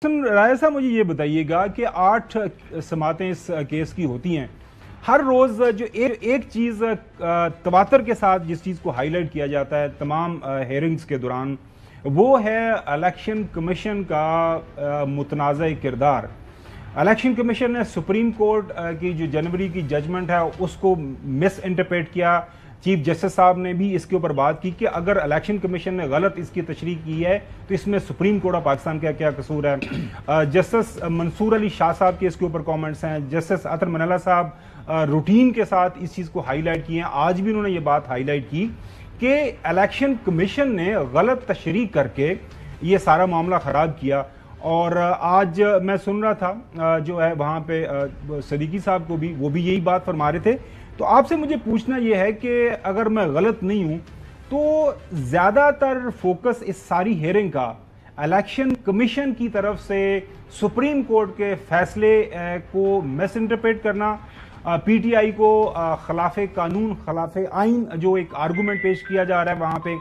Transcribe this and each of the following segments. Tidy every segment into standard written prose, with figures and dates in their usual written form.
राय साहब, मुझे ये बताइएगा कि 8 समातें इस केस की होती हैं। हर रोज़ जो एक चीज़ तवातर के साथ जिस चीज़ को हाईलाइट किया जाता है तमाम हेयरिंग्स के दौरान, वो है इलेक्शन कमीशन का मुतनाज़ किरदार। इलेक्शन कमीशन ने सुप्रीम कोर्ट की जो जनवरी की जजमेंट है उसको मिस इंटरप्रेट किया। चीफ जस्टिस साहब ने भी इसके ऊपर बात की कि अगर इलेक्शन कमीशन ने गलत इसकी तशरीह की है तो इसमें सुप्रीम कोर्ट ऑफ पाकिस्तान का क्या कसूर है। जस्टिस मंसूर अली शाह साहब के इसके ऊपर कमेंट्स हैं। जस्टिस अतर मनल्ला साहब रूटीन के साथ इस चीज़ को हाईलाइट किए हैं। आज भी उन्होंने ये बात हाईलाइट की कि इलेक्शन कमीशन ने गलत तशरीह करके ये सारा मामला ख़राब किया। और आज मैं सुन रहा था जो है वहाँ पे सदीकी साहब को भी, वो भी यही बात फरमा रहे थे। तो आपसे मुझे पूछना यह है कि अगर मैं गलत नहीं हूं तो ज़्यादातर फोकस इस सारी हेयरिंग का इलेक्शन कमीशन की तरफ से सुप्रीम कोर्ट के फैसले को मिस इंटरप्रेट करना, पीटीआई को खिलाफ कानून खिलाफ आइन जो एक आर्गूमेंट पेश किया जा रहा है वहाँ पे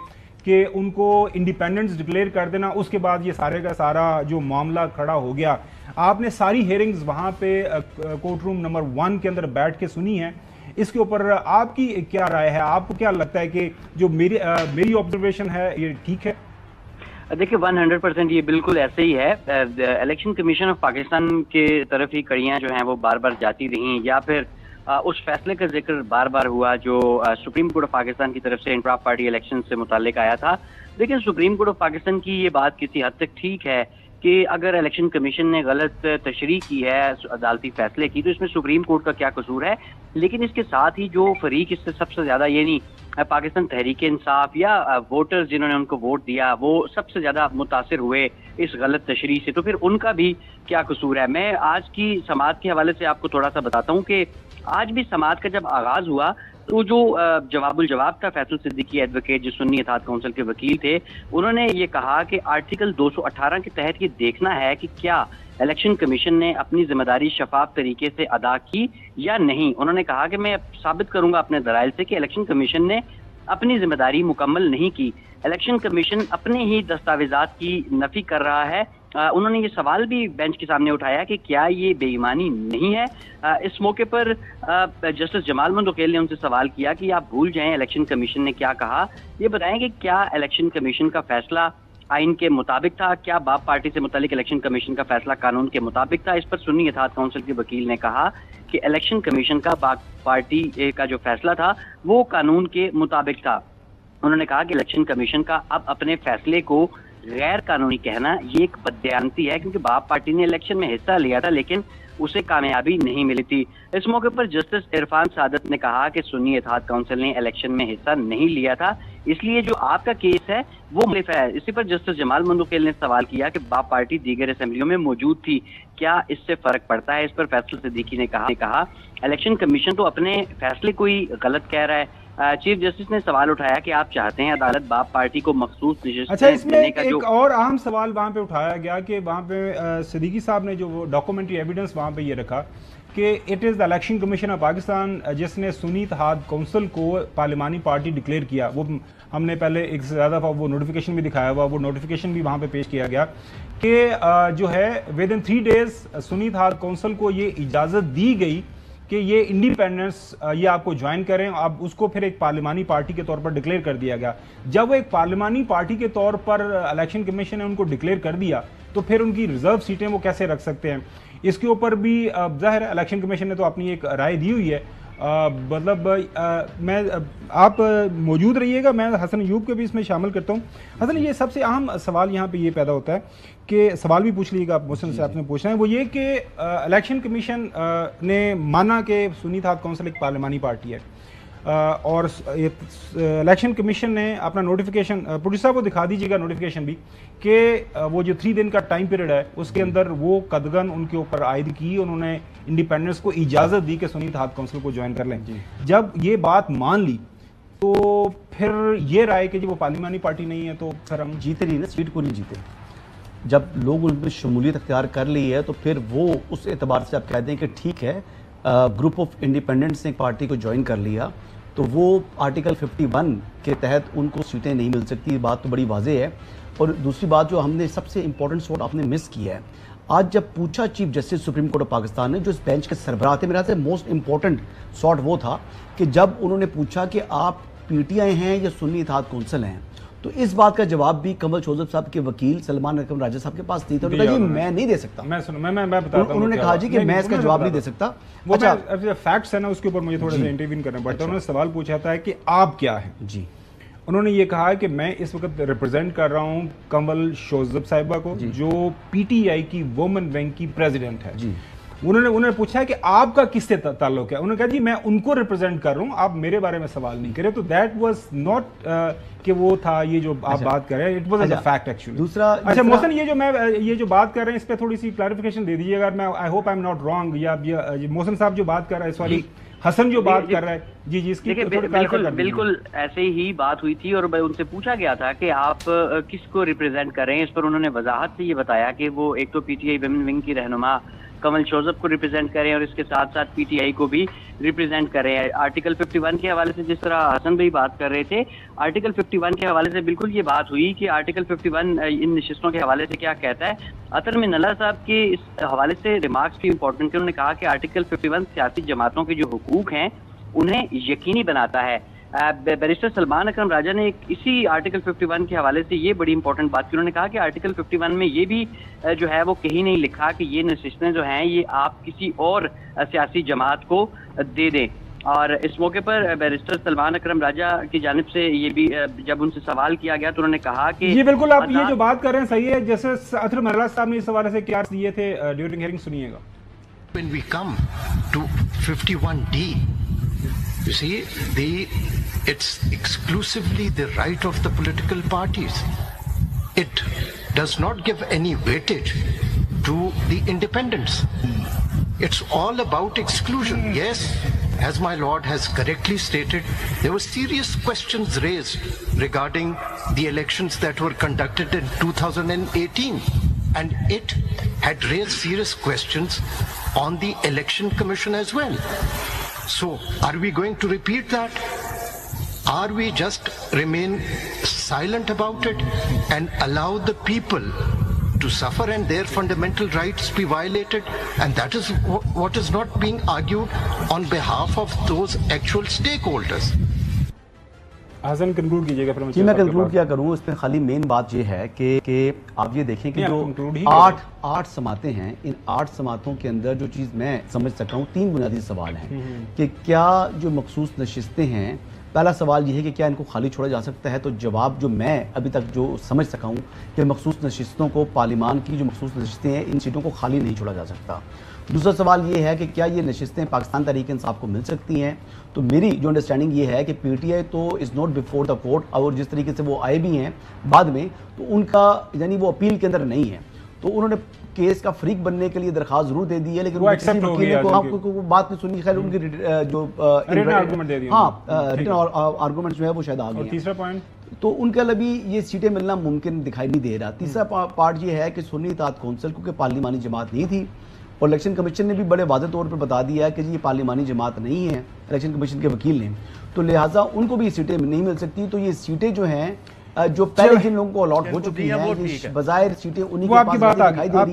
कि उनको इंडिपेंडेंस डिक्लेयर कर देना, उसके बाद ये सारे का सारा जो मामला खड़ा हो गया। आपने सारी हेयरिंग्स वहाँ पे कोर्ट रूम नंबर 1 के अंदर बैठ के सुनी है। इसके ऊपर आपकी क्या राय है? आपको क्या लगता है कि जो मेरी ऑब्जर्वेशन है ये ठीक है? देखिए 100% ये बिल्कुल ऐसे ही है। इलेक्शन कमीशन ऑफ पाकिस्तान के तरफ ही कड़ियाँ जो हैं वो बार बार जाती रहीं, या फिर उस फैसले का जिक्र बार बार हुआ जो सुप्रीम कोर्ट ऑफ पाकिस्तान की तरफ से इंट्रा पार्टी इलेक्शन से मुताल्लिक आया था। लेकिन सुप्रीम कोर्ट ऑफ पाकिस्तान की ये बात किसी हद तक ठीक है कि अगर इलेक्शन कमीशन ने गलत तशरीह की है अदालती फैसले की तो इसमें सुप्रीम कोर्ट का क्या कसूर है। लेकिन इसके साथ ही जो फरीक इससे सबसे ज़्यादा, ये नहीं पाकिस्तान तहरीक इंसाफ या वोटर्स जिन्होंने उनको वोट दिया, वो सबसे ज़्यादा मुतासिर हुए इस गलत तशरीह से, तो फिर उनका भी क्या कसूर है। मैं आज की समात के हवाले से आपको थोड़ा सा बताता हूँ कि आज भी समात का जब आगाज़ हुआ तो जो जवाबुल जवाब था फैसल सिद्दीकी एडवोकेट जो सुन्नी इत्तेहाद काउंसिल के वकील थे, उन्होंने ये कहा कि आर्टिकल 218 के तहत ये देखना है कि क्या इलेक्शन कमीशन ने अपनी जिम्मेदारी शफाफ तरीके से अदा की या नहीं। उन्होंने कहा कि मैं साबित करूंगा अपने दलाइल से कि इलेक्शन कमीशन ने अपनी जिम्मेदारी मुकम्मल नहीं की। इलेक्शन कमीशन अपने ही दस्तावेजात की नफी कर रहा है। उन्होंने ये सवाल भी बेंच के सामने उठाया कि क्या ये बेईमानी नहीं है। इस मौके पर जस्टिस जमाल मंदोकेल ने उनसे सवाल किया कि आप भूल जाएं इलेक्शन कमीशन ने क्या कहा, ये बताएं कि क्या इलेक्शन कमीशन का फैसला आइन के मुताबिक था, क्या बाप पार्टी से मुतालिक इलेक्शन कमीशन का फैसला कानून के मुताबिक था। इस पर सुन्नी इत्तेहाद काउंसिल के वकील ने कहा कि इलेक्शन कमीशन का बाप पार्टी का जो फैसला था वो कानून के मुताबिक था। उन्होंने कहा कि इलेक्शन कमीशन का अब अपने फैसले को गैर कानूनी कहना ये एक बददियानती है, क्योंकि बाप पार्टी ने इलेक्शन में हिस्सा लिया था लेकिन उसे कामयाबी नहीं मिली थी। इस मौके पर जस्टिस इरफान सादत ने कहा कि सुन्नी इत्तेहाद काउंसिल ने इलेक्शन में हिस्सा नहीं लिया था, इसलिए जो आपका केस है वो मुख्तलिफ है। इसी पर जस्टिस जमाल मंदोकेल ने सवाल किया कि बाप पार्टी दीगर असेंबलियों में मौजूद थी, क्या इससे फर्क पड़ता है। इस पर फैसल सिद्दीकी ने कहा इलेक्शन कमीशन तो अपने फैसले को ही गलत कह रहा है। चीफ जस्टिस ने सवाल उठाया कि आप चाहते हैं अदालत बाप पार्टी को मखसूस नशिस्त अच्छा, इसमें एक और अहम सवाल वहाँ पे उठाया गया कि वहाँ पे सिद्दीकी साहब ने जो वो डॉक्यूमेंट्री एविडेंस वहाँ पे ये रखा कि it is the election commission of Pakistan जिसने सुन्नी इत्तेहाद काउंसिल को पार्लिमानी पार्टी डिक्लेयर किया। वो हमने पहले एक से ज़्यादा वो नोटिफिकेशन भी दिखाया हुआ, वो नोटिफिकेशन भी वहाँ पे पेश किया गया कि जो है within 3 days Sunni Ittehad council को ये इजाज़त दी गई कि ये इंडिपेंडेंस ये आपको ज्वाइन करें। अब उसको फिर एक पार्लिमानी पार्टी के तौर पर डिक्लेयर कर दिया गया। जब वो एक पार्लिमानी पार्टी के तौर पर इलेक्शन कमीशन ने उनको डिक्लेयर कर दिया तो फिर उनकी रिजर्व सीटें वो कैसे रख सकते हैं? इसके ऊपर भी ज़ाहिर है इलेक्शन कमीशन ने तो अपनी एक राय दी हुई है। मतलब मैं आप मौजूद रहिएगा, मैं हसन अयूब को भी इसमें शामिल करता हूँ। हसन, ये सबसे अहम सवाल यहाँ पे ये पैदा होता है कि सवाल भी पूछ लीजिएगा, आप मोहसिन साहब से पूछना है, वो ये कि इलेक्शन कमीशन ने माना कि सुन्नी इत्तेहाद काउंसिल एक पार्लिमानी पार्टी है और इलेक्शन कमीशन ने अपना नोटिफिकेशन, प्रोड्यूसर साहब को दिखा दीजिएगा नोटिफिकेशन भी, कि वो जो 3 दिन का टाइम पीरियड है उसके अंदर वो कदगन उनके ऊपर आयद की, उन्होंने इंडिपेंडेंस को इजाज़त दी कि सुन्नी इत्तेहाद काउंसिल को ज्वाइन कर लें। जब ये बात मान ली तो फिर ये राय कि वो पार्लिमानी पार्टी नहीं है तो फिर हम जीते नहीं ना, सीट को नहीं जीते। जब लोग उनमें शमूलियत अख्तियार कर ली है तो फिर वो उस एतबार से आप कह दें कि ठीक है ग्रुप ऑफ इंडिपेंडेंट्स ने पार्टी को ज्वाइन कर लिया तो वो आर्टिकल 51 के तहत उनको सीटें नहीं मिल सकती, बात तो बड़ी वाज़ेह है। اور دوسری بات جو ہم نے سب سے امپورٹنٹ سوٹ آپ نے مس کیا ہے، آج جب پوچھا chief justice supreme court of Pakistan نے جو اس بینچ کے سربراہ تھے، میرا سے موسٹ امپورٹنٹ سوٹ وہ تھا کہ جب انہوں نے پوچھا کہ آپ پی ٹی آئی ہیں یا سنی اتحاد کونسل ہیں، تو اس بات کا جواب بھی کنول شوزف صاحب کے وکیل سلمان اکرم راجہ صاحب کے پاس نہیں تھا. انہوں نے کہا جی میں نہیں دے سکتا. میں بتاتا ہوں. انہوں نے کہا جی کہ میں اس کا جواب نہیں دے سکتا. وہ فیکٹس ہے نا، اس کے اوپر مجھے تھوڑا سا انٹروین کرنا پڑتا ہے. انہوں نے سوال پوچھا تھا کہ آپ کیا ہیں. جی انہوں نے یہ کہا کہ میں اس وقت ریپرزینٹ کر رہا ہوں کنول شوزف صاحبہ کو جو پی ٹی آئی کی وومن ونگ کی پریزیڈنٹ ہے. جی انہوں نے پوچھا کہ آپ کا کس سے تعلق ہے. انہوں نے کہا جی میں ان کو ریپرزینٹ کر رہا ہوں، آپ میرے بارے میں سوال نہیں کریں. تو دیٹ واز ناٹ کہ وہ تھا یہ جو آپ بات کر رہے ہیں، it was a fact actually. دوسرا اچھا محسن، یہ جو بات کر رہے ہیں اس پہ تھوڑی سی کلیریفیکیشن دے دیجیے گا. میں I hope I am not wrong. یا محسن صاحب جو بات کر رہا ہے، سوری حسن جو بات کر رہا ہے، جی اس کی بالکل ایسے ہی بات ہوئی تھی اور ان سے پوچھا گیا تھا کہ آپ کس کو ریپرزینٹ کر رہے ہیں. اس پر انہوں نے وضاحت سے یہ بتایا کہ وہ ایک تو P T I women wing کی رہنما کنول شوزف کو ریپرزینٹ کریں اور اس کے ساتھ ساتھ پی ٹی آئی کو بھی ریپرزینٹ کریں. آرٹیکل 51 کے حوالے سے جس طرح حسن بھائی بات کر رہے تھے، آرٹیکل 51 کے حوالے سے بالکل یہ بات ہوئی کہ آرٹیکل 51 ان نشستوں کے حوالے سے کیا کہتا ہے. عطر میں نلہ صاحب کے اس حوالے سے ریمارکس بھی امپورٹنٹ تھے. انہوں نے کہا کہ آرٹیکل 51 سیاسی جماعتوں کے جو حقوق ہیں انہیں یقینی بناتا ہے. بیرسٹر سلمان اکرم راجہ نے اسی آرٹیکل 51 کے حوالے سے یہ بڑی امپورٹنٹ بات کی. انہوں نے کہا کہ آرٹیکل 51 میں یہ بھی جو ہے وہ کہیں نہیں لکھا کہ یہ نشستیں جو ہیں یہ آپ کسی اور سیاسی جماعت کو دے دیں. اور اس موقع پر بیرسٹر سلمان اکرم راجہ کی جانب سے یہ بھی جب ان سے سوال کیا گیا تو انہوں نے کہا کہ جی بالکل آپ یہ جو بات کر رہے ہیں صحیح ہے. جیسے عطر مرلا صاحب نے اس حوالے سے کیا دیے تھے ڈیورنگ ہیئرنگ، سنیے گا. When we come to 51D, you see, it's exclusively the right of the political parties. It does not give any weightage to the independents. It's all about exclusion. Yes, as my lord has correctly stated, there were serious questions raised regarding the elections that were conducted in 2018. And it had raised serious questions on the election commission as well. So, are we going to repeat that? Are we just remain silent about it and allow the people to suffer and their fundamental rights be violated? And that is what is not being argued on behalf of those actual stakeholders. Hassan conclude کیجیے گا. جی میں conclude کیا کروں، اس میں خالی مین بات یہ ہے کہ آپ یہ دیکھیں کہ جو 8 سماعتیں ہیں، ان 8 سماعتوں کے اندر جو چیز میں سمجھ سکتا ہوں 3 بنیادی سوال ہیں کہ کیا جو مخصوص نشستیں ہیں، پہلا سوال یہ ہے کہ کیا ان کو خالی چھوڑا جا سکتا ہے. تو جواب جو میں ابھی تک جو سمجھ سکا ہوں کہ مخصوص نشستوں کو، پارلیمان کی جو مخصوص نشستیں ہیں ان سیٹوں کو خالی نہیں چھوڑا جا سکتا. دوسرا سوال یہ ہے کہ کیا یہ نشستیں پاکستان تحریک انصاف کو مل سکتی ہیں. تو میری جو انڈرسٹینڈنگ یہ ہے کہ پی ٹی آئی تو is not before the court, اور جس طریقے سے وہ آئے بھی ہیں بعد میں تو ان کا یعنی وہ اپیل کے اندر نہیں ہے. تو انہوں نے کیس کا فریق بننے کے لیے درخواست ضرور دے دی ہے، لیکن بات نہیں سنی. خیر ان کی جو ریٹن آرگومنٹ جو ہے وہ شاید آ گئی. تیسرا پوائنٹ تو ان کے لیے بھی یہ سیٹیں ملنا ممکن دکھائی نہیں دے رہا. تیسرا پارٹ یہ ہے کہ سنی اتحاد کونسل کیونکہ پارلیمانی جماعت نہیں تھی، اور الیکشن کمیشن نے بھی بڑے واضح طور پر بتا دیا ہے کہ جی یہ پارلیمانی جماعت نہیں ہے الیکشن کمیشن کے وکیل نے، تو لہٰذا ان کو بھی سیٹیں نہیں مل سکتی. تو یہ سیٹیں جو ہیں جو پہلے جن لوگوں کو الاٹ ہو چکی ہیں، بظاہر سیٹیں انہی کے پاس دکھائی دے رہی ہیں.